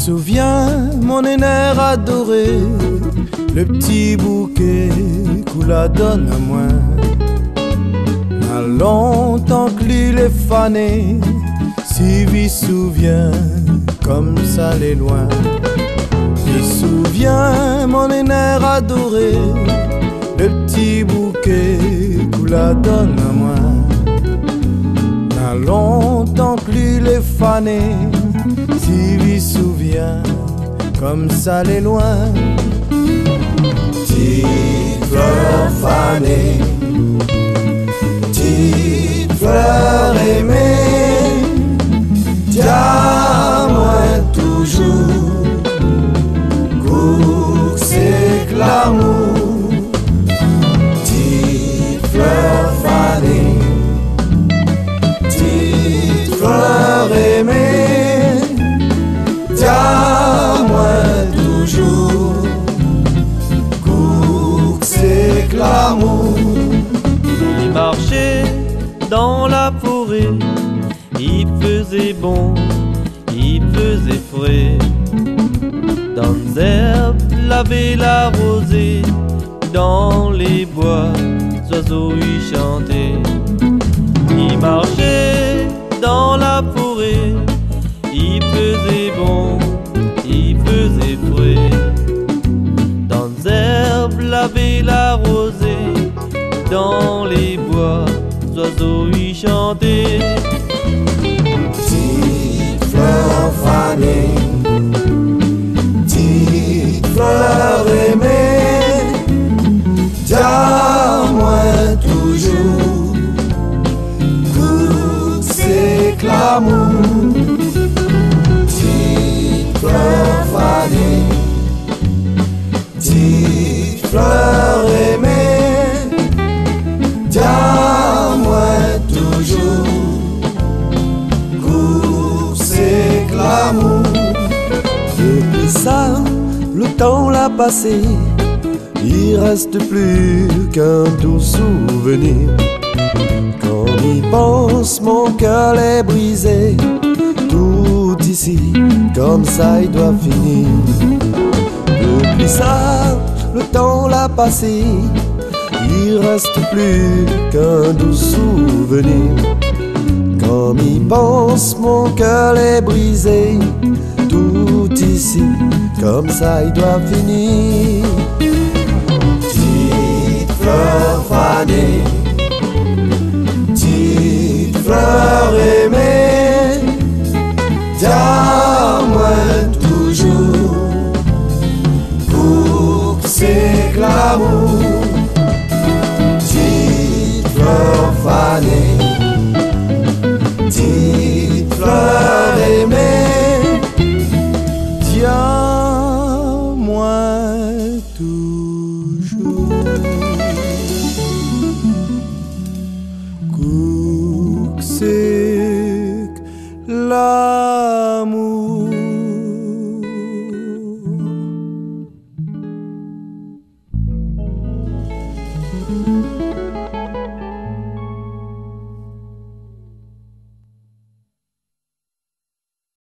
Souviens mon aînée adoré, le petit bouquet qu'on la donne à moi. N'a longtemps que l'île est fanée, si vite souviens comme ça les loin. Et souviens mon aînée adoré, le petit bouquet qu'on la donne à moi. N'a longtemps que l'île est fanée, si vite souviens comme ça les loin. Petite fleur fanée, petite fleur aimée, tiens-moi toujours, cours c'est que l'amour. Petite fleur fanée, petite fleur aimée, tiens-moi toujours, cours c'est que l'amour. Il marchait dans la forêt, il faisait bon, il faisait frais. Dans les herbes, l'avait la rosée, dans les bois, oiseaux y chantaient. Il marchait dans la forêt, il faisait bon, il faisait frais. Dans les herbes, l'avait la rosée, dans les bois, oiseaux y chantaient. Petite fleur fanée, petite fleur aimée, tiens-moi toujours, cours c'est que l'amour. Petite fleur fanée, petite fleur aimée, tiens-moi toujours, cours c'est que l'amour. Depuis ça, le temps l'a passé, il reste plus qu'un doux souvenir. Quand il pense, mon cœur est brisé, tout ici, comme ça il doit finir. Depuis ça, le temps l'a passé, il reste plus qu'un doux souvenir. Comme il pense, mon cœur est brisé, tout ici, comme ça il doit finir. Petite fleur fanée, petite fleur aimée, tiens-moi toujours, pour que c'est que l'amour.